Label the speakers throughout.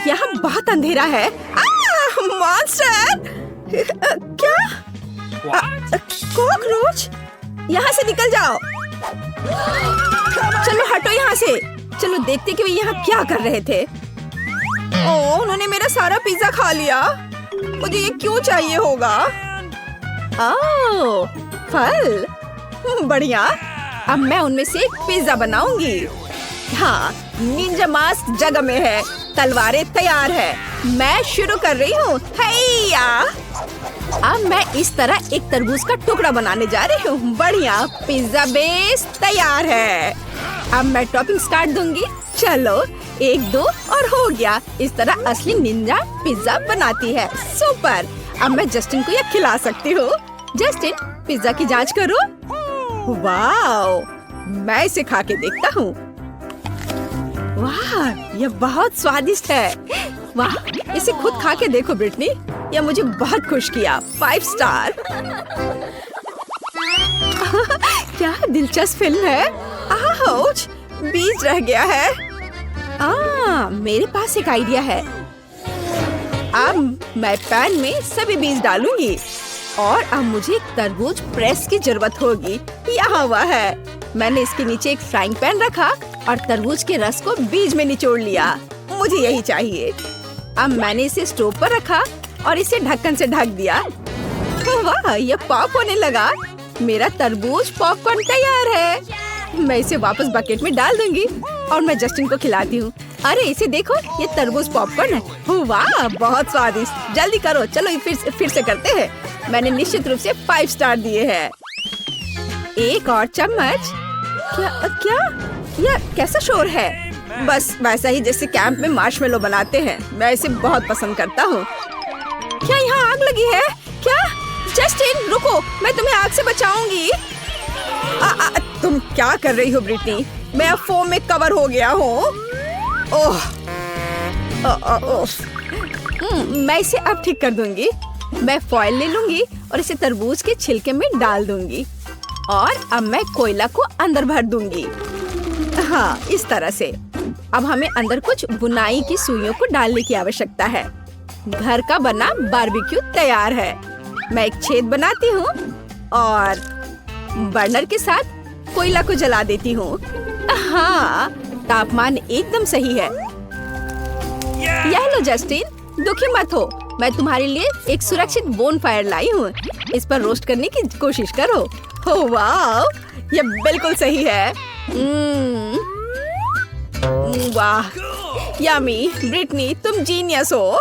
Speaker 1: यहाँ बहुत अंधेरा है। मॉन्स्टर! क्या? कॉकरोच! यहाँ से निकल जाओ। चलो हटो यहाँ से। चलो देखते कि वे यहाँ क्या कर रहे थे। ओह, उन्होंने मेरा सारा पिज्जा खा लिया। मुझे ये क्यों चाहिए होगा? ओह, फल बढ़िया। अब मैं उनमें से एक पिज्जा बनाऊंगी। हाँ, निंजा मास्क जगह में है। तलवारें तैयार है। मैं शुरू कर रही हूँ। हैया! अब मैं इस तरह एक तरबूज का टुकड़ा बनाने जा रही हूँ। बढ़िया, पिज्जा बेस तैयार है। अब मैं टॉपिंग स्टार्ट दूंगी। चलो 1 2 और हो गया। इस तरह असली निंजा पिज्जा बनाती है। सुपर! अब मैं जस्टिन को यह खिला सकती हूँ। जस्टिन, पिज्जा की जांच करो। वाओ! मैं इसे खा के देखता हूँ। वाह, यह बहुत स्वादिष्ट है। वाह, इसे खुद खा के देखो ब्रिटनी। यह मुझे बहुत खुश किया। 5 स्टार। क्या दिलचस्प फिल्म है। आउच! बीज रह गया है। मेरे पास एक आइडिया है। अब मैं पैन में सभी बीज डालूंगी और अब मुझे एक तरबूज प्रेस की जरूरत होगी। यहाँ हुआ है। मैंने इसके नीचे एक फ्राइंग पैन रखा और तरबूज के रस को बीज में निचोड़ लिया। मुझे यही चाहिए। अब मैंने इसे स्टोव पर रखा और इसे ढक्कन से ढक दिया। वाह, ये पॉप होने लगा। मेरा तरबूज पॉपकॉर्न तैयार है। मैं इसे वापस बकेट में डाल दूंगी और मैं जस्टिन को खिलाती हूँ। अरे इसे देखो, ये तरबूज पॉपकॉर्न है। वाह, बहुत स्वादिष्ट। जल्दी करो। चलो फिर से करते हैं। मैंने निश्चित रूप से 5 स्टार दिए हैं। एक और चम्मच। क्या? यह कैसा शोर है? बस वैसा ही जैसे कैंप में मार्शमेलो बनाते हैं। मैं इसे बहुत पसंद करता हूँ। क्या यहाँ आग लगी है? क्या? जस्टिन रुको, मैं तुम्हें आग से बचाऊंगी। तुम क्या कर रही हो ब्रिटनी? मैं अब फोम में कवर हो गया हूँ। ओह, मैं इसे अब ठीक कर दूंगी। मैं फॉइल ले लूंगी और इसे तरबूज के छिलके में डाल दूंगी और अब मैं कोयला को अंदर भर दूंगी। हाँ, इस तरह से। अब हमें अंदर कुछ बुनाई की सुइयों को डालने की आवश्यकता है। घर का बना बारबेक्यू तैयार है। मैं एक छेद बनाती हूँ और बर्नर के साथ कोयला को जला देती हूँ। हाँ, तापमान एकदम सही है। यह लो जस्टिन, दुखी मत हो। मैं तुम्हारे लिए एक सुरक्षित बोनफायर लाई हूँ। इस पर रोस्ट करने की कोशिश करो। ओह वाह, यह बिल्कुल सही है। वाह, यम्मी। ब्रिटनी, तुम जीनियस हो।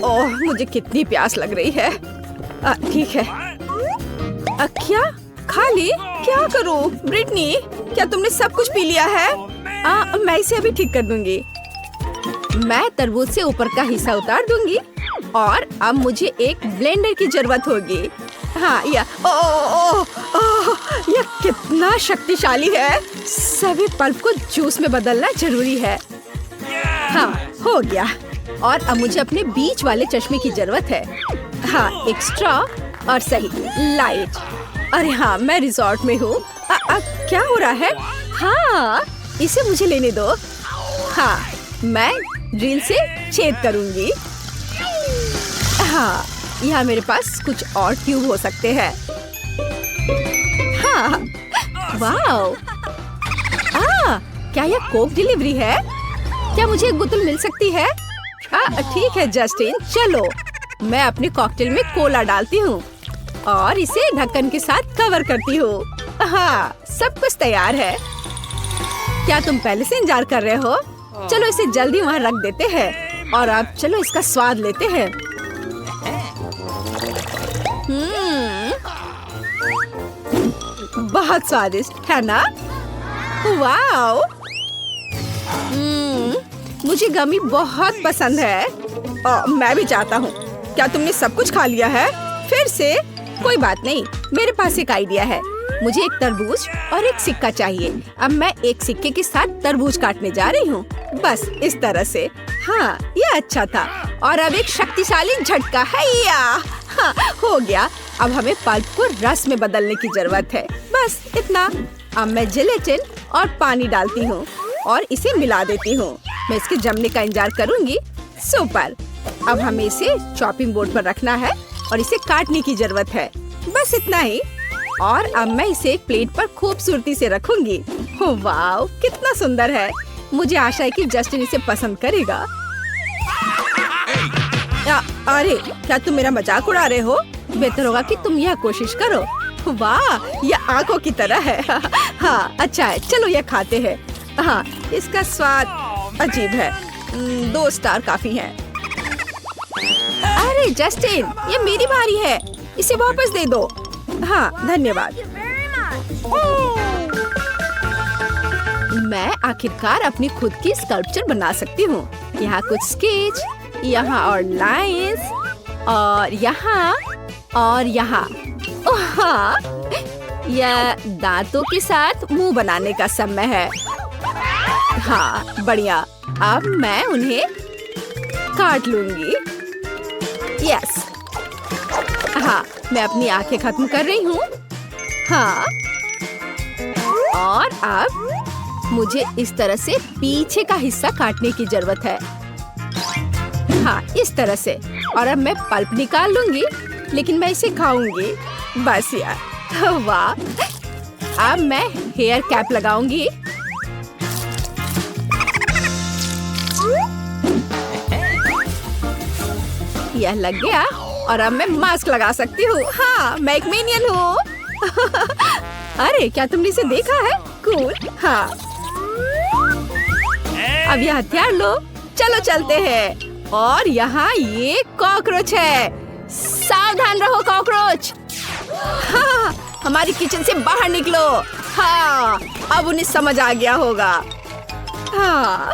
Speaker 1: ओह, मुझे कितनी प्यास लग रही है। ठीक है। क्या? खाली? क्या करूं? ब्रिटनी, क्या तुमने सब कुछ पी लिया है? मैं इसे अभी ठीक कर दूंगी। मैं तरबूज से ऊपर का हिस्सा उतार दूंगी और अब मुझे एक ब्लेंडर की जरूरत होगी। हाँ, यह कितना शक्तिशाली है। सभी पल्प को जूस में बदलना जरूरी है। हाँ, हो गया। और अब मुझे अपने बीच वाले चश्मे की जरूरत है। हाँ, एक स्ट्रॉ और सही लाइट। अरे हाँ, मैं रिजॉर्ट में हूँ। क्या हो रहा है? हाँ, इसे मुझे लेने दो। हाँ, मैं ड्रिल से छेद करूंगी। हाँ, यहाँ मेरे पास कुछ और ट्यूब हो सकते हैं। हाँ, वाओ। क्या यह कोक डिलीवरी है? क्या मुझे एक बोतल मिल सकती है? ठीक है जस्टिन, चलो। मैं अपने कॉकटेल में कोला डालती हूँ और इसे ढक्कन के साथ कवर करती हूँ। हाँ, सब कुछ तैयार है। क्या तुम पहले से इंतजार कर रहे हो? चलो इसे जल्दी वहाँ रख देते हैं और अब चलो इसका स्वाद लेते हैं। बहुत स्वादिष्ट है ना? वाओ! मुझे गमी बहुत पसंद है। मैं भी चाहता हूँ। क्या तुमने सब कुछ खा लिया है? फिर से? कोई बात नहीं, मेरे पास एक आइडिया है। मुझे एक तरबूज और एक सिक्का चाहिए। अब मैं एक सिक्के के साथ तरबूज काटने जा रही हूँ। बस इस तरह से। हाँ, ये अच्छा था। और अब एक शक्तिशाली झटका है। हाँ, हो गया। अब हमें पल्प को रस में बदलने की जरूरत है। बस इतना। अब मैं जेलेटिन और पानी डालती हूँ और इसे मिला देती हूँ। मैं इसके जमने का इंतजार करूंगी। सुपर। अब हमें इसे चॉपिंग बोर्ड पर रखना है और इसे काटने की जरूरत है। बस इतना ही। और अब मैं इसे एक प्लेट पर खूबसूरती से रखूंगी। वाह, कितना सुंदर है। मुझे आशा है कि जस्टिन इसे पसंद करेगा। अरे, क्या तुम मेरा मजाक उड़ा रहे हो? बेहतर होगा कि तुम यह कोशिश करो। वाह, यह आंखों की तरह है। हाँ, अच्छा है। चलो यह खाते हैं। हाँ, इसका स्वाद अजीब है। 2 स्टार काफी हैं। अरे जस्टिन, ये मेरी बारी है। इसे वापस दे दो। हाँ, धन्यवाद। मैं आखिरकार अपनी खुद की स्कल्पचर बना सकती हूँ। यहाँ कुछ स्केच, यहाँ और लाइंस, और यहाँ और यहाँ। ओह हाँ, यह दांतों के साथ मुंह बनाने का समय है। हाँ, बढ़िया। अब मैं उन्हें काट लूंगी। यस। हाँ, मैं अपनी आंखें खत्म कर रही हूँ। हाँ, और अब मुझे इस तरह से पीछे का हिस्सा काटने की जरूरत है। हाँ, इस तरह से। और अब मैं पल्प निकाल लूंगी, लेकिन मैं इसे खाऊंगी। बस यार, वाह। अब मैं हेयर कैप लगाऊंगी। यह लग गया और अब मैं मास्क लगा सकती हूँ। हाँ, मैं एक मिनियन हूँ। अरे, क्या तुमने इसे देखा है? कूल। हाँ, अब यह हथियार लो। चलो चलते हैं। और यहाँ ये कॉकरोच है। सावधान रहो कॉकरोच। हाँ, हमारी किचन से बाहर निकलो। हाँ, अब उन्हें समझ आ गया होगा। हाँ,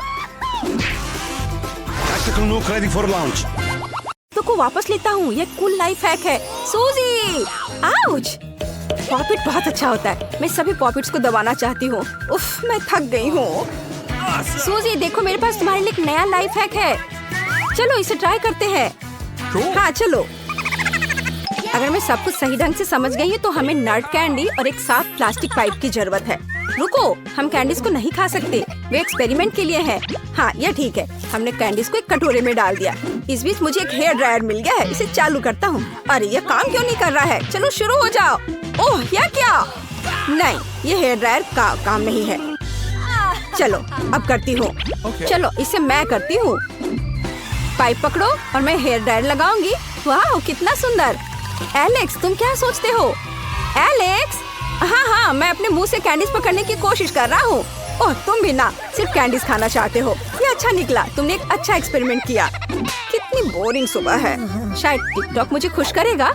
Speaker 1: तो को वापस लेता हूँ। ये कूल लाइफ हैक है। सूजी, आउच। पॉपिट बहुत अच्छा होता है। मैं सभी पॉपिट्स को दबाना चाहती हूँ। उफ, मैं थक गई हूँ। सूजी, देखो मेरे पास तुम्हारे लिए एक नया लाइफ हैक है। चलो इसे ट्राई करते हैं। हाँ, चलो। अगर मैं सब कुछ सही ढंग से समझ गई हूँ तो हमें नट कैंडी और एक साफ प्लास्टिक पाइप की जरूरत है। रुको, हम कैंडीज को नहीं खा सकते। वे एक्सपेरिमेंट के लिए है। हाँ, यह ठीक है। हमने कैंडीज को एक कटोरे में डाल दिया। इस बीच मुझे एक हेयर ड्रायर मिल गया है। इसे चालू करता हूँ। अरे, यह काम क्यों नहीं कर रहा है? चलो शुरू हो जाओ। ओह, यह क्या? नहीं, ये हेयर ड्रायर का काम नहीं है। चलो अब करती हूँ। चलो इसे मैं करती हूँ। पाइप पकड़ो और मैं हेयर ड्रायर लगाऊंगी। वाह, कितना सुंदर। एलेक्स, तुम क्या सोचते हो? एलेक्स, हाँ हाँ, मैं अपने मुंह से कैंडीज पकड़ने की कोशिश कर रहा हूँ। ओह, तुम भी ना सिर्फ कैंडीज खाना चाहते हो। ये अच्छा निकला। तुमने एक अच्छा एक्सपेरिमेंट किया। कितनी बोरिंग सुबह है। शायद टिकटॉक मुझे खुश करेगा।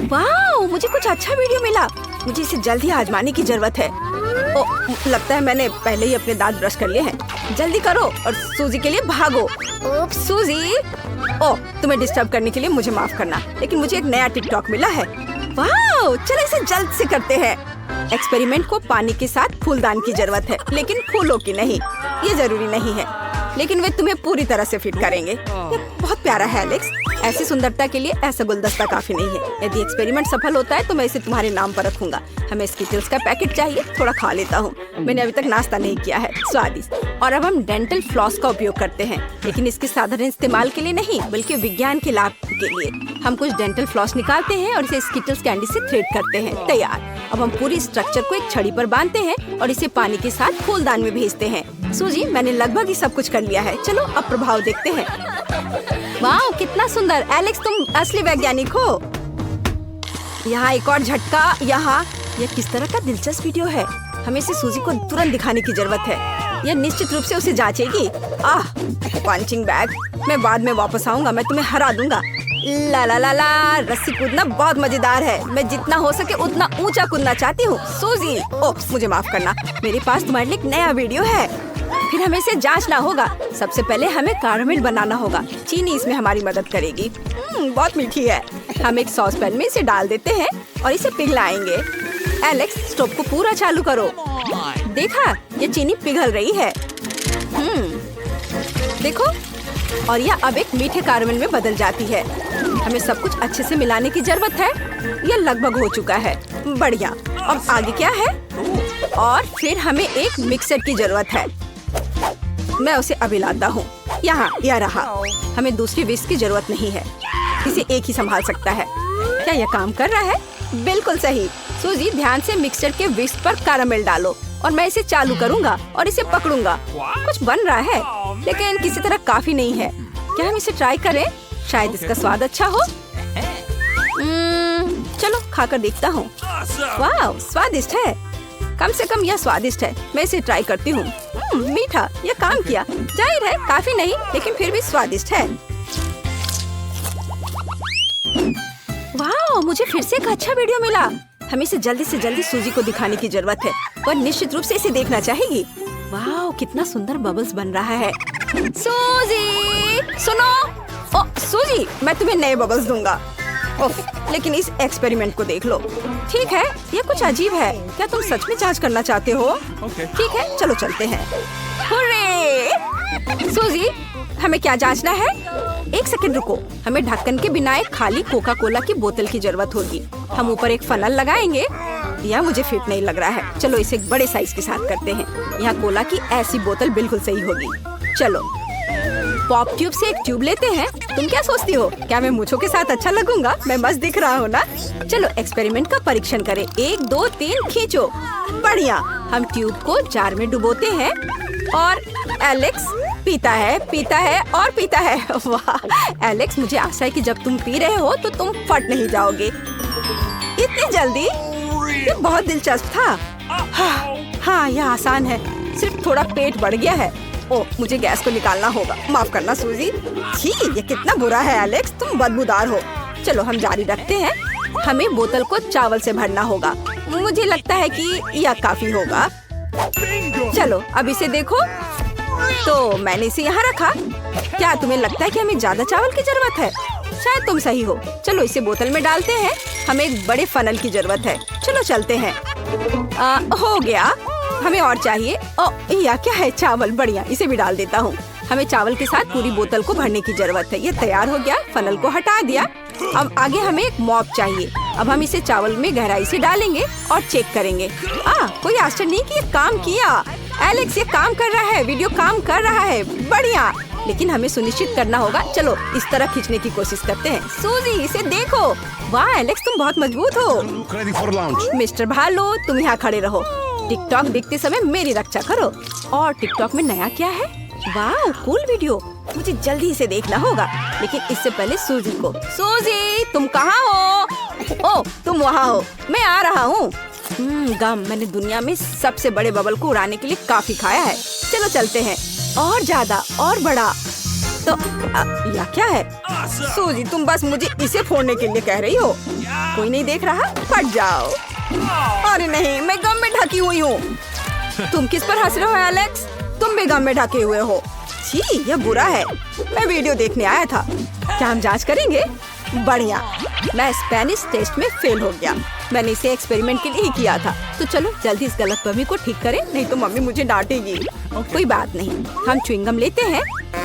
Speaker 1: वाह, मुझे कुछ अच्छा वीडियो मिला। मुझे इसे जल्द ही आजमाने की जरूरत है। ओह, लगता है मैंने पहले ही अपने दांत ब्रश कर लिए हैं। जल्दी करो और सूजी के लिए भागो। ओह सूजी, ओह, तुम्हें डिस्टर्ब करने के लिए मुझे माफ करना, लेकिन मुझे एक नया टिकटॉक मिला है। वाह, चलो इसे जल्द से करते हैं। एक्सपेरिमेंट को पानी के साथ फूलदान की जरूरत है, लेकिन फूलों की नहीं। ये जरूरी नहीं है, लेकिन वे तुम्हें पूरी तरह से फिट करेंगे। ये बहुत प्यारा है एलेक्स। ऐसी सुंदरता के लिए ऐसा गुलदस्ता काफी नहीं है। यदि एक्सपेरिमेंट सफल होता है तो मैं इसे तुम्हारे नाम पर रखूंगा। हमें स्किटल्स का पैकेट चाहिए। थोड़ा खा लेता हूँ। मैंने अभी तक नाश्ता नहीं किया है। स्वादिष्ट। और अब हम डेंटल फ्लॉस का उपयोग करते हैं, लेकिन इसके साधारण इस्तेमाल के लिए नहीं, बल्कि विज्ञान के लाभ के लिए। हम कुछ डेंटल फ्लॉस निकालते हैं और इसे स्किटल्स कैंडी से थ्रेड करते हैं। तैयार। अब हम पूरी स्ट्रक्चर को एक छड़ी पर बांधते हैं और इसे पानी के साथ फूलदान में भेजते हैं। सूजी, मैंने लगभग ही सब कुछ कर लिया है। चलो अब प्रभाव देखते हैं। वाह, कितना सुंदर। एलेक्स, तुम असली वैज्ञानिक हो। यहाँ एक और झटका। यहाँ यह किस तरह का दिलचस्प वीडियो है। हमें इसे सूजी को तुरंत दिखाने की जरूरत है। यह निश्चित रूप से उसे जांचेगी। आह, पंचिंग बैग। मैं बाद में वापस आऊंगा। मैं तुम्हें हरा दूंगा। ला ला ला ला। रस्सी कूदना बहुत मजेदार है। मैं जितना हो सके उतना ऊंचा कूदना चाहती हूँ। सूजी, ओह, मुझे माफ करना। मेरे पास तुम्हारे लिए एक नया वीडियो है। फिर हमें इसे जांचना होगा। सबसे पहले हमें कैरामेल बनाना होगा। चीनी इसमें हमारी मदद करेगी। बहुत मीठी है। हम एक सॉस पैन में इसे डाल देते हैं और इसे पिघलाएंगे। एलेक्स, स्टोव को पूरा चालू करो। देखा, ये चीनी पिघल रही है। देखो, और यह अब एक मीठे कैरामेल में बदल जाती है। हमें सब कुछ अच्छे से मिलाने की जरूरत है। यह लगभग हो चुका है। बढ़िया। अब आगे क्या है? और फिर हमें एक मिक्सर की जरूरत है। मैं उसे अभी लाता हूँ। यहाँ यह रहा। हमें दूसरी विस्क की जरूरत नहीं है, इसे एक ही संभाल सकता है। क्या यह काम कर रहा है? बिल्कुल सही। सूजी, ध्यान से मिक्सचर के विस्क पर कैरामेल डालो और मैं इसे चालू करूँगा और इसे पकड़ूंगा। कुछ बन रहा है, लेकिन किसी तरह काफी नहीं है। क्या हम इसे ट्राई करें? शायद इसका स्वाद अच्छा हो। चलो खाकर देखता हूँ। वाह, स्वादिष्ट है। कम से कम यह स्वादिष्ट है। मैं इसे ट्राई करती हूँ। मीठा, यह काम किया। जाहिर है काफी नहीं, लेकिन फिर भी स्वादिष्ट है। वाह, मुझे फिर से एक अच्छा वीडियो मिला। हमें इसे जल्दी से जल्दी सूजी को दिखाने की जरूरत है। वह निश्चित रूप से इसे देखना चाहेगी। वाह, कितना सुंदर बबल्स बन रहा है। सूजी, सुनो। ओ सूजी, मैं तुम्हें नए बबल्स दूंगा। ओह, लेकिन इस एक्सपेरिमेंट को देख लो। ठीक है, ये कुछ अजीब है। क्या तुम सच में जांच करना चाहते हो? ठीक है, चलो चलते हैं। हुर्रे! सूजी, हमें क्या जांचना है? एक सेकंड रुको। हमें ढक्कन के बिना एक खाली कोका कोला की बोतल की जरूरत होगी। हम ऊपर एक फनल लगाएंगे। यह मुझे फिट नहीं लग रहा है। चलो इसे एक बड़े साइज के साथ करते हैं। यहाँ कोला की ऐसी बोतल बिल्कुल सही होगी। चलो पॉप ट्यूब से एक ट्यूब लेते हैं। तुम क्या सोचती हो? क्या मैं मूंछों के साथ अच्छा लगूंगा? मैं मस्त दिख रहा हूँ ना? चलो एक्सपेरिमेंट का परीक्षण करें। 1 2 3 खींचो। बढ़िया। हम ट्यूब को जार में डुबोते हैं और एलेक्स पीता है और पीता है। वाह एलेक्स, मुझे आशा है कि जब तुम पी रहे हो तो तुम फट नहीं जाओगे इतनी जल्दी। ये बहुत दिलचस्प था। हाँ, यह आसान है। सिर्फ थोड़ा पेट बढ़ गया है। ओह, मुझे गैस को निकालना होगा। माफ करना सूजी। छी, ये कितना बुरा है एलेक्स, तुम बदबूदार हो। चलो हम जारी रखते हैं। हमें बोतल को चावल से भरना होगा। मुझे लगता है कि यह काफी होगा। चलो अब इसे देखो। तो मैंने इसे यहाँ रखा। क्या तुम्हें लगता है कि हमें ज्यादा चावल की जरूरत है? शायद तुम सही हो। चलो इसे बोतल में डालते हैं। हमें एक बड़े फनल की जरूरत है। चलो चलते हैं। हो गया। हमें और चाहिए। यह क्या है? चावल। बढ़िया, इसे भी डाल देता हूँ। हमें चावल के साथ पूरी बोतल को भरने की जरूरत है। ये तैयार हो गया। फनल को हटा दिया। अब आगे हमें एक मॉप चाहिए। अब हम इसे चावल में गहराई से डालेंगे और चेक करेंगे। कोई आश्चर्य नहीं कि ये काम किया। एलेक्स, ये काम कर रहा है। वीडियो काम कर रहा है। बढ़िया, लेकिन हमें सुनिश्चित करना होगा। चलो इस तरह खींचने की कोशिश करते हैं। सूजी, इसे देखो। वाह एलेक्स, तुम बहुत मजबूत हो। मिस्टर भालू, तुम यहाँ खड़े रहो। टिकटॉक देखते समय मेरी रक्षा करो। और टिकटॉक में नया क्या है? वाह, कूल वीडियो। मुझे जल्दी इसे देखना होगा, लेकिन इससे पहले सूजी को। सूजी, तुम कहाँ हो? ओह, तुम वहाँ हो। मैं आ रहा हूँ। गम, मैंने दुनिया में सबसे बड़े बबल को उड़ाने के लिए काफी खाया है। चलो चलते हैं। और ज्यादा और बड़ा। तो यह क्या है? सूजी, तुम बस मुझे इसे फोड़ने के लिए कह रही हो। कोई नहीं देख रहा? फट जाओ। अरे नहीं, मैं गम में ढकी हुई हूँ। तुम किस पर हंस रहे हो एलेक्स? तुम भी गम में ढके हुए हो। छी, यह बुरा है। मैं वीडियो देखने आया था। क्या हम जांच करेंगे? बढ़िया। मैं स्पेनिश टेस्ट में फेल हो गया। मैंने इसे एक्सपेरिमेंट के लिए ही किया था। तो चलो जल्दी इस गलतफहमी को ठीक करें, नहीं तो मम्मी मुझे डांटेगी। कोई बात नहीं, हम च्युइंगम लेते हैं।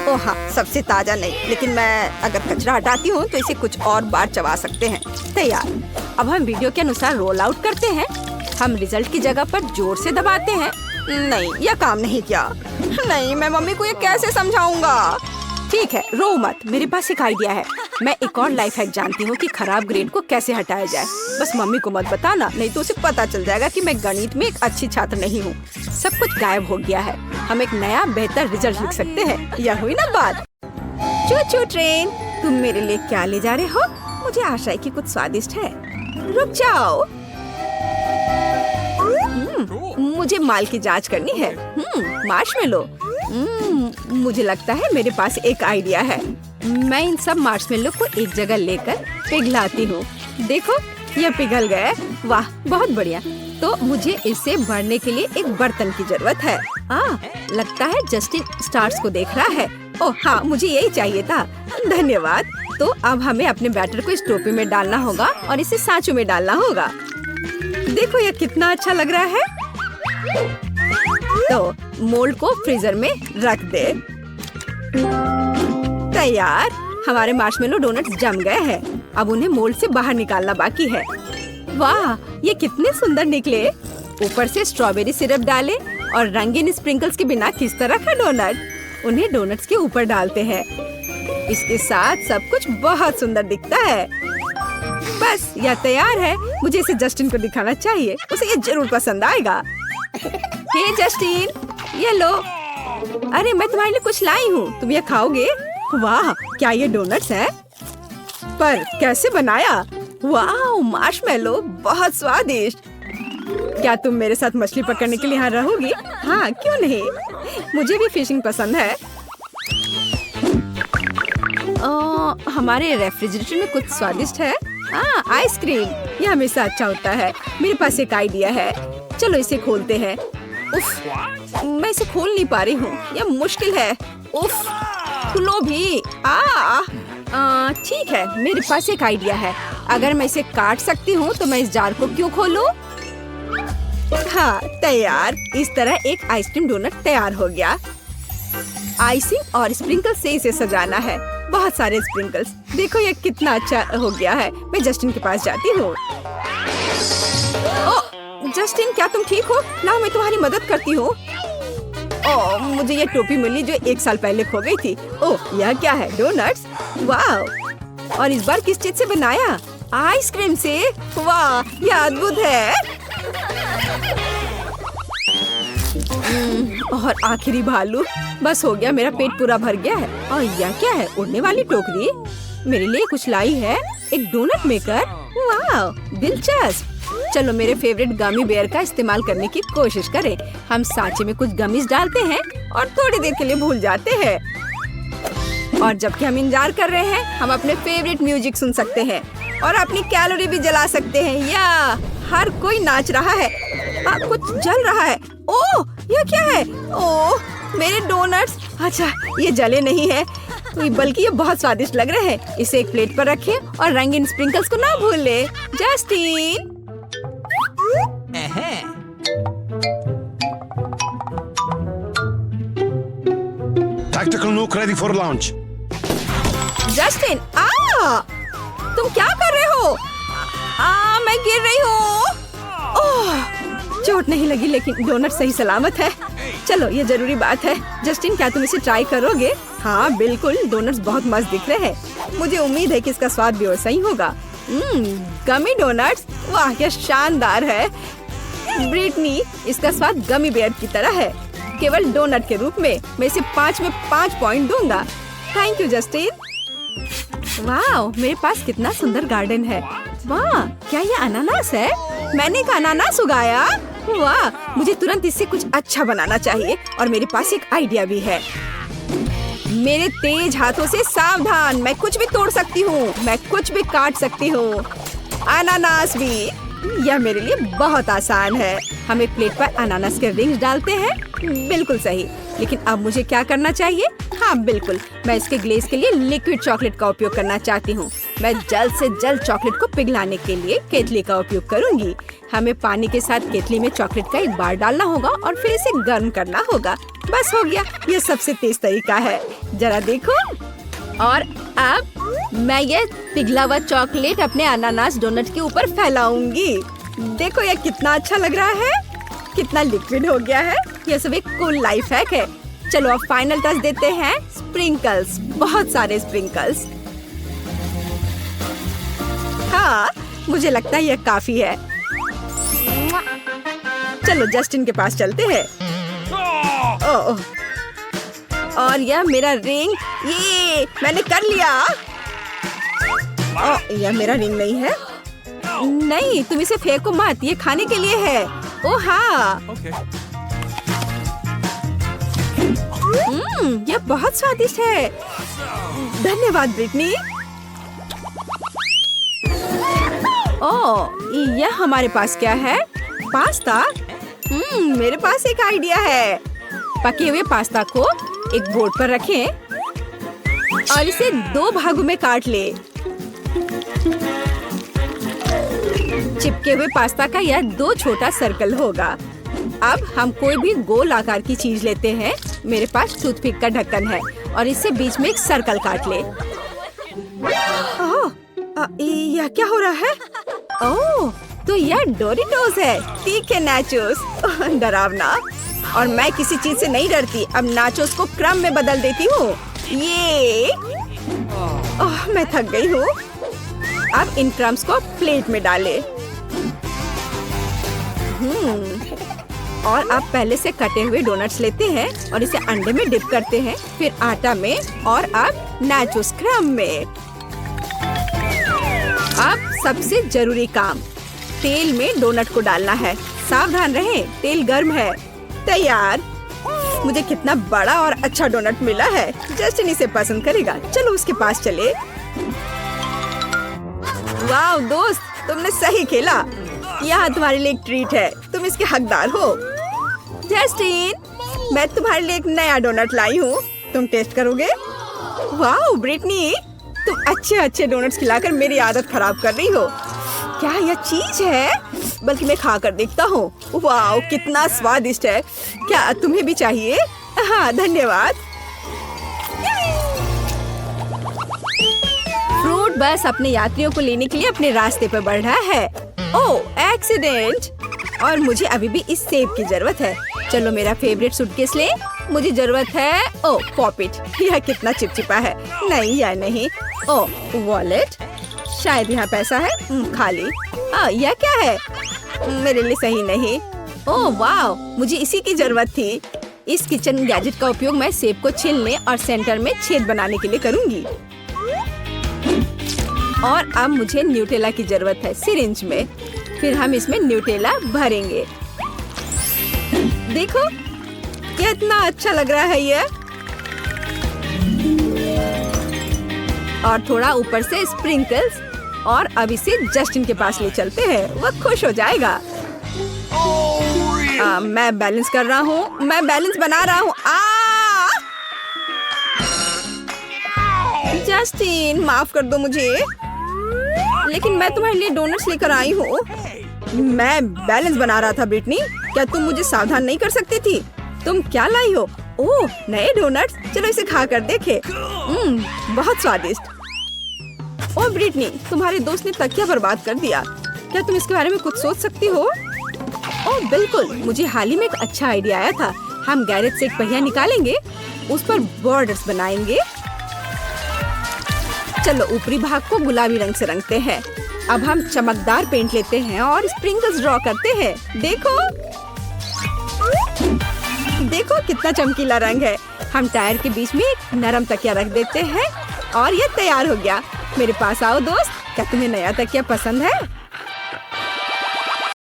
Speaker 1: ओह हाँ, सबसे ताजा नहीं, लेकिन मैं अगर कचरा हटाती हूँ तो इसे कुछ और बार चबा सकते हैं। तैयार। अब हम वीडियो के अनुसार रोल आउट करते हैं। हम रिजल्ट की जगह पर जोर से दबाते हैं। नहीं, यह काम नहीं किया। नहीं, मैं मम्मी को ये कैसे समझाऊंगा? ठीक है, रो मत। मेरे पास एक आइडिया है। मैं एक और लाइफ हैक जानती हूँ कि खराब ग्रेड को कैसे हटाया जाए। बस मम्मी को मत बताना, नहीं तो उसे पता चल जाएगा कि मैं गणित में एक अच्छी छात्र नहीं हूँ। सब कुछ गायब हो गया है। हम एक नया बेहतर रिजल्ट लिख सकते हैं। यह हुई ना बात। चू चू ट्रेन, तुम मेरे लिए क्या ले जा रहे हो? मुझे आशा है कि कुछ स्वादिष्ट है। रुक जाओ। मुझे माल की जांच करनी है। मार्शमेलो। मुझे लगता है मेरे पास एक आइडिया है। मैं इन सब मार्शमेलो को एक जगह लेकर पिघलाती हूँ। देखो, यह पिघल गया। वाह, बहुत बढ़िया। तो मुझे इसे भरने के लिए एक बर्तन की जरूरत है। लगता है जस्टिन स्टार्स को देख रहा है। ओह हाँ, मुझे यही चाहिए था। धन्यवाद। तो अब हमें अपने बैटर को इस टोपी में डालना होगा और इसे सांचों में डालना होगा। देखो यह कितना अच्छा लग रहा है। तो मोल्ड को फ्रीजर में रख दे। तैयार। हमारे मार्शमेलो डोनट्स जम गए हैं। अब उन्हें मोल्ड से बाहर निकालना बाकी है। वाह, ये कितने सुंदर निकले। ऊपर से स्ट्रॉबेरी सिरप डाले और रंगीन स्प्रिंकल्स के बिना किस तरह का डोनट। उन्हें डोनट्स के ऊपर डालते हैं। इसके साथ सब कुछ बहुत सुंदर दिखता है। बस यह तैयार है। मुझे इसे जस्टिन को दिखाना चाहिए, उसे ये जरूर पसंद आएगा। हे जस्टिन, ये लो। अरे मैं तुम्हारे लिए कुछ लाई हूँ, तुम ये खाओगे? वाह, क्या ये डोनट्स है? पर कैसे बनाया? वाह, मार्शमेलो, बहुत स्वादिष्ट। क्या तुम मेरे साथ मछली पकड़ने के लिए यहाँ रहोगी? हाँ, क्यों नहीं, मुझे भी फिशिंग पसंद है। हमारे रेफ्रिजरेटर में कुछ स्वादिष्ट है। हाँ, आइसक्रीम, ये हमेशा अच्छा होता है। मेरे पास एक आइडिया है, चलो इसे खोलते हैं। उफ, मैं इसे खोल नहीं पा रही हूँ, यह मुश्किल है। उफ, खुलो भी। ठीक है, मेरे पास एक आइडिया है। अगर मैं इसे काट सकती हूँ तो मैं इस जार को क्यों खोलूं? हाँ, तैयार। इस तरह एक आइसक्रीम डोनट तैयार हो गया। आइसिंग और स्प्रिंकल से इसे सजाना है। बहुत सारे स्प्रिंकल्स। देखो ये कितना अच्छा हो गया है। मैं जस्टिन के पास जाती हूँ। जस्टिन, क्या तुम ठीक हो? लाओ मैं तुम्हारी मदद करती हूँ। ओह, मुझे ये टोपी मिली जो 1 साल पहले खो गई थी। ओह, यह क्या है? डोनट्स? वाह! और इस बार किस चीज से बनाया? आइसक्रीम से? वाह, यह अद्भुत है। और आखिरी भालू। बस हो गया, मेरा पेट पूरा भर गया है। और यह क्या है? उड़ने वाली टोकरी? मेरे लिए कुछ लाई है, एक डोनट मेकर। वाह, दिलचस्प। चलो मेरे फेवरेट गमी बेयर का इस्तेमाल करने की कोशिश करें। हम सांचे में कुछ गमीज डालते हैं और थोड़ी देर के लिए भूल जाते हैं। और जबकि हम इंतजार कर रहे हैं, हम अपने फेवरेट म्यूजिक सुन सकते हैं और अपनी कैलोरी भी जला सकते हैं। या हर कोई नाच रहा है। कुछ जल रहा है। ओह, यह क्या है? ओह, मेरे डोनट्स। अच्छा, ये जले नहीं है, बल्कि ये बहुत स्वादिष्ट लग रहे हैं। इसे एक प्लेट पर रखें और रंगीन स्प्रिंकल्स को ना भूलें। Justin,
Speaker 2: Tactical nuke ready for launch.
Speaker 1: Justin, तुम क्या कर रहे हो? मैं गिर रही हूँ। ओह, चोट नहीं लगी, लेकिन डोनट सही सलामत है। चलो, ये जरूरी बात है। जस्टिन, क्या तुम इसे ट्राई करोगे? हाँ बिल्कुल, डोनट्स बहुत मस्त दिख रहे हैं। मुझे उम्मीद है कि इसका स्वाद भी वैसा ही होगा। गमी डोनट्स, वाह क्या शानदार है। ब्रिटनी, इसका स्वाद गमी बेयर की तरह है, केवल डोनट के रूप में। मैं इसे 5 में 5 पॉइंट दूंगा। Thank you Justin. वाह, मेरे पास कितना सुंदर गार्डन है। वाह, क्या ये अनानास है? मैंने एक अनानास उगाया। वाह, मुझे तुरंत इससे कुछ अच्छा बनाना चाहिए। और मेरे पास एक आइडिया भी है। मेरे तेज हाथों से सावधान, मैं कुछ भी तोड़ सकती हूँ, मैं कुछ भी काट सकती हूँ, अनानास भी। यह मेरे लिए बहुत आसान है। हम एक प्लेट पर अनानास के रिंग्स डालते हैं। बिल्कुल सही। लेकिन अब मुझे क्या करना चाहिए? हाँ बिल्कुल, मैं इसके ग्लेज के लिए लिक्विड चॉकलेट का उपयोग करना चाहती हूँ। मैं जल्द से जल्द चॉकलेट को पिघलाने के लिए केतली का उपयोग करूँगी। हमें पानी के साथ केतली में चॉकलेट का एक बार डालना होगा और फिर इसे गर्म करना होगा। बस हो गया, यह सबसे तेज तरीका है। जरा देखो। और अब मैं ये पिघला हुआ चॉकलेट अपने अनानास डोनट के ऊपर फैलाऊंगी। देखो यह कितना अच्छा लग रहा है, कितना लिक्विड हो गया है। यह सब एक कूल लाइफ हैक है। चलो अब फाइनल टच देते हैं, स्प्रिंकल्स, बहुत सारे स्प्रिंकल्स। हाँ, मुझे लगता है यह काफी है। चलो जस्टिन के पास चलते हैं। ओह, और यह मेरा रिंग, ये मैंने कर लिया। ओह, यह मेरा रिंग नहीं है। नहीं, तुम इसे फेंको मत, ये खाने के लिए है। ओह हाँ, यह बहुत स्वादिष्ट है। धन्यवाद ब्रिटनी। ओह, यह हमारे पास क्या है? पास्ता। मेरे पास एक आइडिया है। पके हुए पास्ता को एक बोर्ड पर रखें और इसे 2 भागों में काट ले। चिपके हुए पास्ता का यह 2 छोटा सर्कल होगा। अब हम कोई भी गोल आकार की चीज लेते हैं। मेरे पास टूथपिक का ढक्कन है और इससे बीच में एक सर्कल काट ले। यह क्या हो रहा है? ओह, तो यह डोरिटोस है। ठीक है नाचोस। डरावना। और मैं किसी चीज से नहीं डरती। अब नाचोस को क्रम में बदल देती हूँ। ये मैं थक गई हूँ। अब इन क्रम्स को प्लेट में डालें। और अब पहले से कटे हुए डोनट्स लेते हैं और इसे अंडे में डिप करते हैं, फिर आटा में और अब नाचोस क्रम में। अब सबसे जरूरी काम, तेल में डोनट को डालना है। सावधान रहें, तेल गर्म है। तैयार। मुझे कितना बड़ा और अच्छा डोनट मिला है। जस्टिन इसे पसंद करेगा। चलो उसके पास चले। वाह दोस्त, तुमने सही खेला। यहाँ तुम्हारे लिए एक ट्रीट है, तुम इसके हकदार हो। जस्टिन, मैं तुम्हारे लिए एक नया डोनट लाई हूँ, तुम टेस्ट करोगे? वाह ब्रिटनी, तुम अच्छे अच्छे डोनट्स खिलाकर मेरी आदत खराब कर रही हो। क्या यह चीज है? बल्कि मैं खाकर देखता हूँ। वाह कितना स्वादिष्ट है। क्या तुम्हें भी चाहिए? हाँ धन्यवाद। फ्रूट बस अपने यात्रियों को लेने के लिए अपने रास्ते पर बढ़ रहा है। ओह एक्सीडेंट! और मुझे अभी भी इस सेब की जरूरत है। चलो मेरा फेवरेट सूटकेस ले। मुझे जरूरत है पॉपिट। यह कितना चिपचिपा है। नहीं या नहीं। वॉलेट, शायद यहाँ पैसा है। खाली। यह क्या है? मेरे लिए सही नहीं। वाह, मुझे इसी की जरूरत थी। इस किचन गैजेट का उपयोग मैं सेब को छीलने और सेंटर में छेद बनाने के लिए करूंगी। और अब मुझे न्यूटेला की जरूरत है सिरिंज में। फिर हम इसमें न्यूटेला भरेंगे। देखो कितना अच्छा लग रहा है ये। और थोड़ा ऊपर से स्प्रिंकल्स। और अब इसे जस्टिन के पास ले चलते हैं, वह खुश हो जाएगा। मैं बैलेंस कर रहा हूँ, मैं बैलेंस बना रहा हूँ। जस्टिन माफ कर दो मुझे, लेकिन मैं तुम्हारे लिए डोनट्स लेकर आई हूँ। मैं बैलेंस बना रहा था ब्रिटनी। क्या तुम मुझे सावधान नहीं कर सकती थी? तुम क्या लाई हो? ओह नए डोनट्स, चलो इसे खा कर देखे। बहुत स्वादिष्ट। ओह ब्रिटनी, तुम्हारे दोस्त ने तकिया बर्बाद कर दिया। क्या तुम इसके बारे में कुछ सोच सकती हो? ओह बिल्कुल, मुझे हाल ही में एक अच्छा आइडिया आया था। हम गैरेज से एक पहिया निकालेंगे, उस पर बॉर्डर्स बनाएंगे। चलो ऊपरी भाग को गुलाबी रंग से रंगते हैं। अब हम चमकदार पेंट लेते हैं और स्प्रिंकल्स ड्रॉ करते हैं। देखो देखो कितना चमकीला रंग है। हम टायर के बीच में एक नरम तकिया रख देते हैं और ये तैयार हो गया। मेरे पास आओ दोस्त, क्या तुम्हें नया तकिया पसंद है?